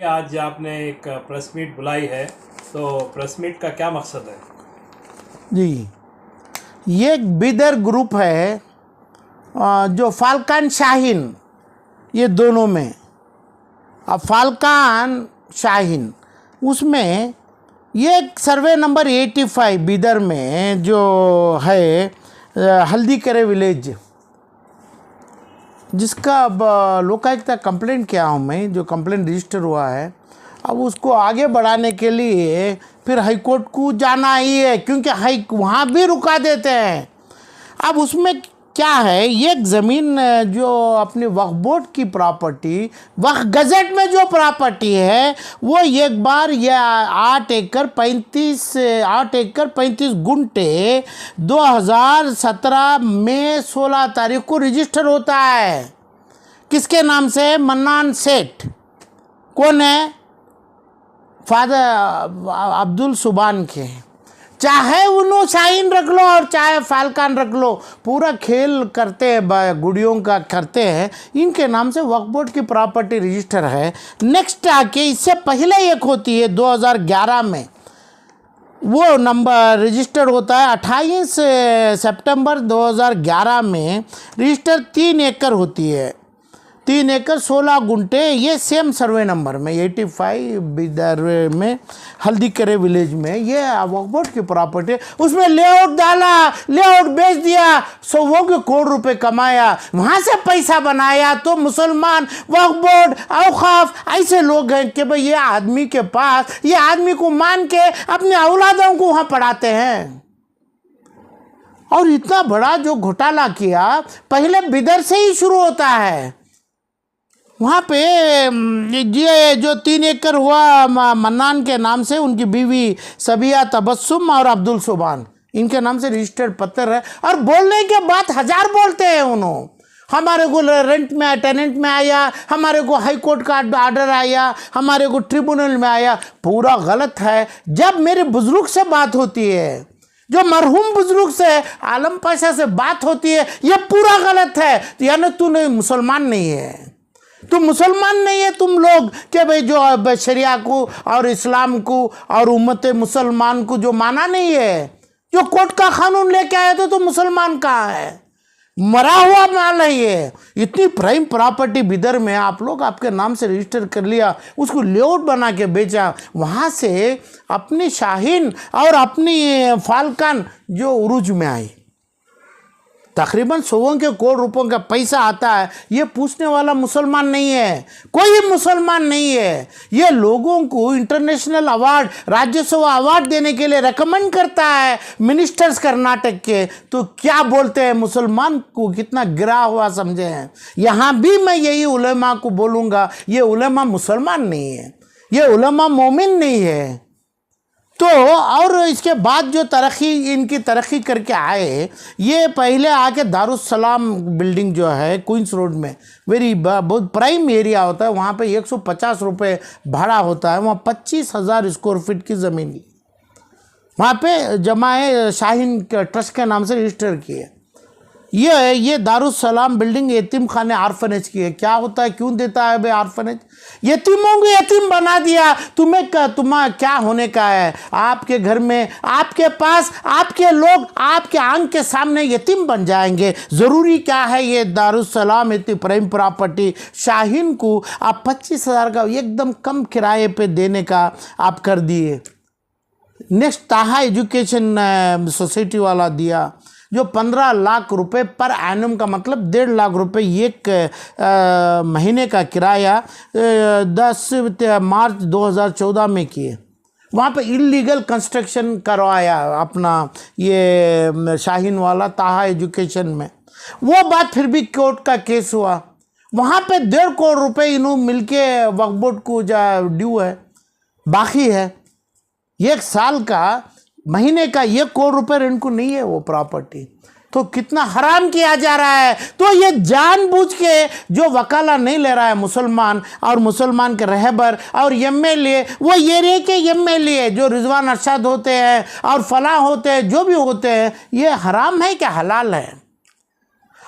आज आपने एक प्रेस मीट बुलाई है, तो प्रेस मीट का क्या मकसद है? जी, ये एक बिदर ग्रुप है जो फाल्कन शाहीन, ये दोनों में। अब फाल्कन शाहीन उसमें ये एक सर्वे नंबर 85 बिदर में जो है हल्दी करे विलेज, जिसका अब लोकायुक्त तक कंप्लेंट किया हूँ मैं, जो कंप्लेंट रजिस्टर हुआ है। अब उसको आगे बढ़ाने के लिए फिर हाई कोर्ट को जाना ही है, क्योंकि वहाँ भी रुका देते हैं। अब उसमें क्या है, ये ज़मीन जो अपनी वक्फ बोर्ड की प्रॉपर्टी, वक्फ गज़ट में जो प्रॉपर्टी है, वो एक बार यह 8 एकड़ 35 गुंठे 2017 में 16 तारीख को रजिस्टर होता है। किसके नाम से? मन्नान सेठ। कौन है? फादर अब्दुल सुबान के। चाहे उन्होंने शाहीन रख लो और चाहे फाल्कन रख लो, पूरा खेल करते हैं, गुड़ियों का करते हैं। इनके नाम से वक्फ बोर्ड की प्रॉपर्टी रजिस्टर है। नेक्स्ट आके इससे पहले एक होती है 2011 में, वो नंबर रजिस्टर होता है 28 सितंबर 2011 में। रजिस्टर 3 एकड़ होती है, 3 एकड़ 16 गुंठे। ये सेम सर्वे नंबर में 85 बिदर में हल्दी करे विलेज में, ये वक्फ बोर्ड की प्रॉपर्टी। उसमें लेआउट डाला, लेआउट बेच दिया, सौ के करोड़ रुपए कमाया, वहाँ से पैसा बनाया। तो मुसलमान, वक्फ बोर्ड, औकाफ ऐसे लोग हैं कि भाई ये आदमी के पास, ये आदमी को मान के अपने औलादों को वहाँ पढ़ाते हैं। और इतना बड़ा जो घोटाला किया, पहले बिदर से ही शुरू होता है। वहाँ पे ये जो 3 एकड़ हुआ मन्नान के नाम से, उनकी बीवी सबिया तबस्सुम और अब्दुल सुबान, इनके नाम से रजिस्टर्ड पत्र है। और बोलने के बाद हजार बोलते हैं उन्होंने, हमारे को रेंट में आया, टेनेंट में आया, हमारे को हाई कोर्ट का आर्डर आया, हमारे को ट्रिब्यूनल में आया। पूरा गलत है। जब मेरे बुजुर्ग से बात होती है, जो मरहूम बुजुर्ग से, आलम पाशा से बात होती है, ये पूरा गलत है। यानी तू नहीं मुसलमान नहीं है, तुम मुसलमान नहीं है तुम लोग, कि भाई जो शरिया को और इस्लाम को और उम्मत मुसलमान को जो माना नहीं है, जो कोर्ट का कानून लेके आए तो मुसलमान कहाँ है? मरा हुआ माल है ये। इतनी प्राइम प्रॉपर्टी बिदर में आप लोग आपके नाम से रजिस्टर कर लिया, उसको लेआउट बना के बेचा, वहाँ से अपनी शाहीन और अपनी फाल्कन जो उरूज में आई, तकरीबन 100 के करोड़ रुपयों का पैसा आता है। ये पूछने वाला मुसलमान नहीं है, कोई मुसलमान नहीं है। ये लोगों को इंटरनेशनल अवार्ड, राज्यसभा अवार्ड देने के लिए रेकमेंड करता है मिनिस्टर्स कर्नाटक के। तो क्या बोलते हैं, मुसलमान को कितना गिरा हुआ समझे हैं। यहाँ भी मैं यही उलेमा को बोलूँगा, ये उलेमा मुसलमान नहीं है, ये उलेमा मोमिन नहीं है। तो और इसके बाद जो इनकी तरक्की करके आए, ये पहले आके दारुस्सलाम बिल्डिंग जो है क्वींस रोड में, बहुत प्राइम एरिया होता है, वहाँ पे 150 रुपये भाड़ा होता है। वहाँ 25,000 स्क्वायर फीट की ज़मीन वहाँ पे जमाए शाहीन ट्रस्ट के नाम से रजिस्टर किए। ये दारुस्सलाम बिल्डिंग यतीम खाने आर्फनेज की है। क्या होता है, क्यों देता है भाई आर्फनेज? यतीमों को यतीम बना दिया। तुम्हारा क्या होने का है? आपके घर में, आपके पास, आपके लोग आपके आंख के सामने यतीम बन जाएंगे। ज़रूरी क्या है? ये दारुस्सलाम इतनी प्राइम प्रॉपर्टी शाहीन को आप 25,000 का एकदम कम किराए पे देने का आप कर दिए। नेक्स्ट ताहा एजुकेशन सोसाइटी वाला दिया, जो 15 लाख रुपए पर एनम का, मतलब 1.5 लाख रुपए एक महीने का किराया 10 मार्च 2014 में किए। वहाँ पे इलीगल कंस्ट्रक्शन करवाया अपना ये शाहीन वाला ताहा एजुकेशन में। वो बात फिर भी कोर्ट का केस हुआ। वहाँ पे 1.5 करोड़ रुपए इन्हों मिलके वक्फ बोर्ड को ड्यू है, बाकी है 1 साल का, महीने का 1 करोड़ रुपए रेंट को नहीं है वो प्रॉपर्टी। तो कितना हराम किया जा रहा है। तो ये जानबूझ के जो वकाला नहीं ले रहा है मुसलमान, और मुसलमान के रहबर और एमएलए, वो एरिया के एमएलए जो रिजवान अरशद होते हैं और फलां होते हैं, जो भी होते हैं, ये हराम है क्या हलाल है?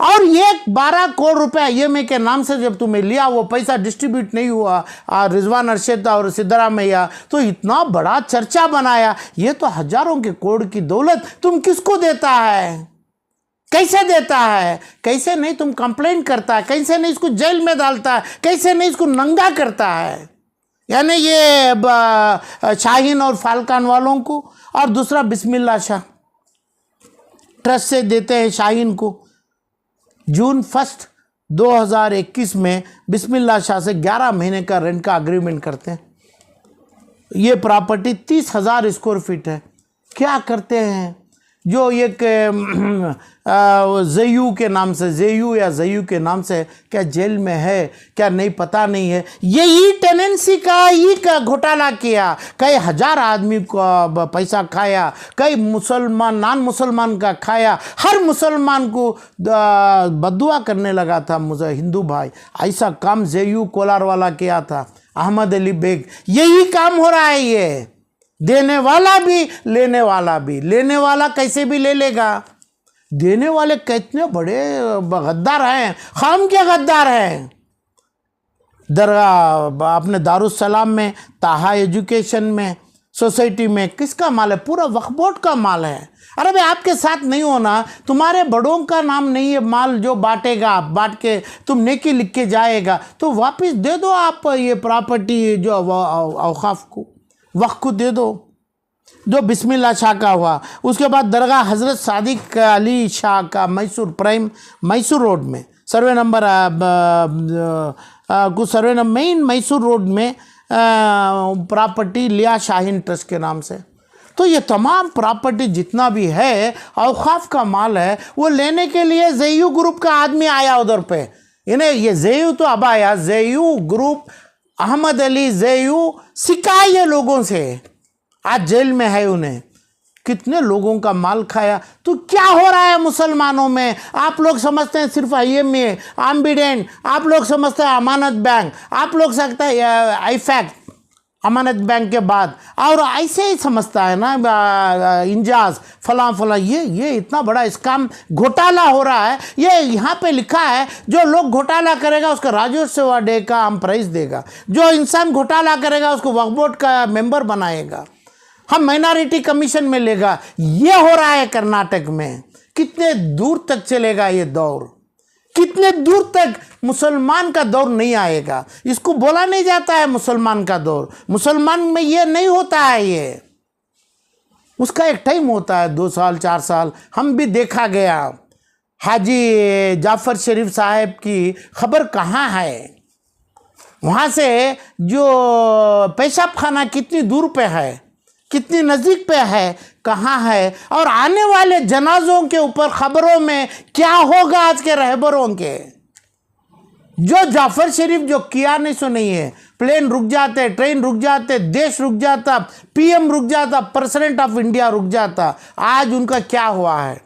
और ये 12 करोड़ रुपया IMA के नाम से जब तुम्हें लिया, वो पैसा डिस्ट्रीब्यूट नहीं हुआ रिजवान अरशद और सिद्धरामैया, तो इतना बड़ा चर्चा बनाया। ये तो हजारों के करोड़ की दौलत तुम किसको देता है, कैसे देता है, कैसे नहीं तुम कंप्लेंट करता है, कैसे नहीं इसको जेल में डालता है, कैसे नहीं इसको नंगा करता है। यानी ये शाहीन और फाल्कान वालों को, और दूसरा बिस्मिल्लाह शाह ट्रस्ट से देते हैं शाहीन को। जून 1 2021 में बिस्मिल्लाह शाह से 11 महीने का रेंट का अग्रीमेंट करते हैं। ये प्रॉपर्टी 30,000 स्क्वायर फीट है। क्या करते हैं, जो एक ज़यू के नाम से, ज़यू या ज़यू के नाम से क्या जेल में है क्या नहीं पता नहीं है, यही टेनेंसी का ही का घोटाला किया, कई हजार आदमी को पैसा खाया, कई मुसलमान नॉन मुसलमान का खाया, हर मुसलमान को बदुआ करने लगा था मुझे हिंदू भाई। ऐसा काम ज़यू कोलार वाला किया था, अहमद अली बेग। यही काम हो रहा है, ये देने वाला भी लेने वाला भी। लेने वाला कैसे भी ले लेगा, देने वाले कितने बड़े गद्दार हैं, खाम के गद्दार हैं। दरगाह अपने दारुस्सलाम में, ताहा एजुकेशन में, सोसाइटी में किसका माल है, पूरा वक्फ बोर्ड का माल है। अरे भाई आपके साथ नहीं होना, तुम्हारे बड़ों का नाम नहीं है, माल जो बांटेगा आप बांट के तुम नेकी लिख के जाएगा, तो वापस दे दो आप ये प्रॉपर्टी जो औकाफ को, वक्फ को दे दो, जो बिस्मिल्लाह शाह का हुआ। उसके बाद दरगाह हज़रत सादिक अली शाह का मैसूर प्राइम, मैसूर रोड में सर्वे नंबर कुछ survey number main Mysore road में प्रॉपर्टी लिया शाहीन ट्रस्ट के नाम से। तो ये तमाम प्रॉपर्टी जितना भी है औकाफ का माल है, वो लेने के लिए ज़यू ग्रुप का आदमी आया उधर पे। इन्हें ये ज़यू तो अब आया, ज़यू ग्रुप अहमद अली ज़यू सिखाए ये लोगों से, आज जेल में है। उन्हें कितने लोगों का माल खाया। तो क्या हो रहा है मुसलमानों में, आप लोग समझते हैं सिर्फ IMA एम्बिडेंट, आप लोग समझते हैं अमानत बैंक, आप लोग सकते हैं आईफैक्ट अमानत बैंक के बाद, और ऐसे ही समझता है ना इंजाज फलां फलां। ये इतना बड़ा स्कैम घोटाला हो रहा है। ये यहाँ पे लिखा है जो लोग घोटाला करेगा उसका राजस्व डे का हम प्राइज देगा, जो इंसान घोटाला करेगा उसको वक्फ बोर्ड का मेंबर बनाएगा, हम माइनॉरिटी कमीशन में लेगा। ये हो रहा है कर्नाटक में। कितने दूर तक चलेगा ये दौर, कितने दूर तक मुसलमान का दौर नहीं आएगा। इसको बोला नहीं जाता है मुसलमान का दौर, मुसलमान में ये नहीं होता है, ये उसका एक टाइम होता है, 2 साल 4 साल। हम भी देखा गया, हाजी जाफर शरीफ साहब की खबर कहाँ है, वहाँ से जो पेशाब खाना कितनी दूर पे है, कितनी नज़दीक पे है, कहाँ है, और आने वाले जनाजों के ऊपर खबरों में क्या होगा आज के रहबरों के। जो जाफर शरीफ जो किया नहीं सो नहीं है, प्लेन रुक जाते, ट्रेन रुक जाते, देश रुक जाता, PM रुक जाता, प्रेसिडेंट ऑफ इंडिया रुक जाता। आज उनका क्या हुआ है,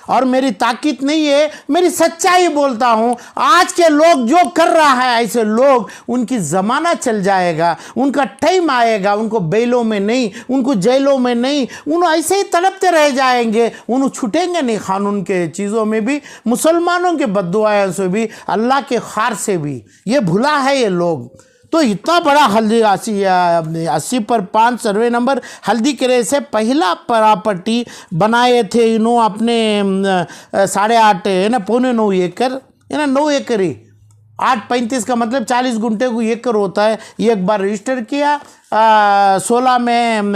और मेरी ताकीद नहीं है, मेरी सच्चाई बोलता हूँ। आज के लोग जो कर रहा है, ऐसे लोग उनकी ज़माना चल जाएगा, उनका टाइम आएगा, उनको बेलों में नहीं, उनको जेलों में नहीं, उन ऐसे ही तड़पते रह जाएंगे, उन्हें छूटेंगे नहीं कानून के चीज़ों में भी, मुसलमानों के बद्दुआओं से भी, अल्लाह के खार से भी। ये भुला है ये लोग। तो इतना बड़ा हल्दी 80/5 सर्वे नंबर हल्दी किले से पहला प्रॉपर्टी बनाए थे इन्हों अपने 8.5 है ना, 9.25 एकड़ है ना, 9 एकड़ ही, 8.35 का मतलब 40 गुंठे को एकड़ होता है। एक बार रजिस्टर किया, 16 में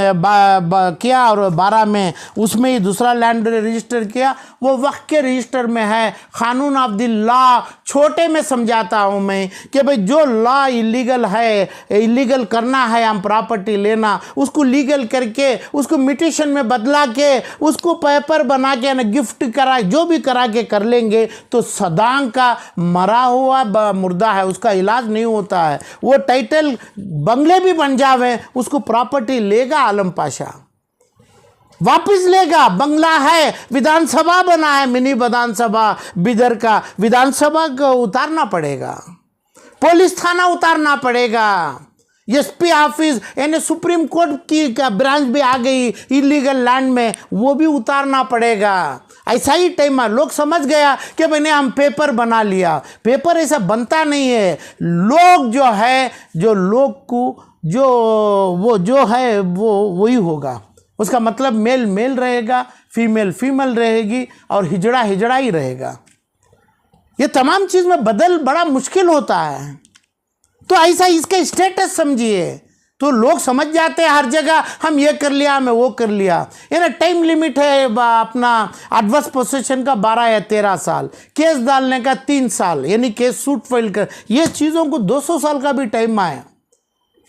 किया और 12 में उसमें ही दूसरा लैंड रजिस्टर किया। वो वक्त के रजिस्टर में है। कानून ऑफ द लॉ छोटे में समझाता हूँ मैं कि भाई जो लॉ इलीगल है, इलीगल करना है हम प्रॉपर्टी लेना, उसको लीगल करके उसको म्यूटेशन में बदला के उसको पेपर बना के ना गिफ्ट करा, जो भी करा के कर लेंगे तो सदांग का मरा हुआ मुर्दा है, उसका इलाज नहीं होता है। वो टाइटल बंगले भी बन जावे, उसको प्रॉपर्टी लेगा आलम पाशा, वापस लेगा। बंगला है, विधानसभा बना है, मिनी विधानसभा बिदर का, विधानसभा को उतारना पड़ेगा, पुलिस थाना उतारना पड़ेगा, SP ऑफिस यानी सुप्रीम कोर्ट की ब्रांच भी आ गई इलीगल लैंड में, वो भी उतारना पड़ेगा। ऐसा ही टाइम लोग समझ गया कि मैंने हम पेपर बना लिया। पेपर ऐसा बनता नहीं है। लोग जो है, जो लोग को जो वो जो है वो वही होगा। उसका मतलब मेल मेल रहेगा, फीमेल फीमेल रहेगी और हिजड़ा हिजड़ा ही रहेगा। ये तमाम चीज़ में बदल बड़ा मुश्किल होता है। तो ऐसा इसका स्टेटस समझिए, तो लोग समझ जाते हैं हर जगह हम ये कर लिया, हमें वो कर लिया। ये ना टाइम लिमिट है अपना एडवर्स पोजीशन का 12 या 13 साल, केस डालने का 3 साल, यानी केस सूट फाइल कर, ये चीज़ों को 200 साल का भी टाइम है,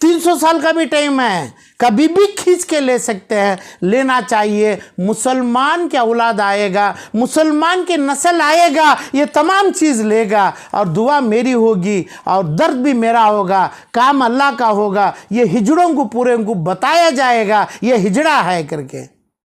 300 साल का भी टाइम है, कभी भी खींच के ले सकते हैं, लेना चाहिए। मुसलमान क्या औलाद आएगा, मुसलमान की नस्ल आएगा, ये तमाम चीज़ लेगा और दुआ मेरी होगी और दर्द भी मेरा होगा, काम अल्लाह का होगा। ये हिजड़ों को पूरे को बताया जाएगा ये हिजड़ा है करके।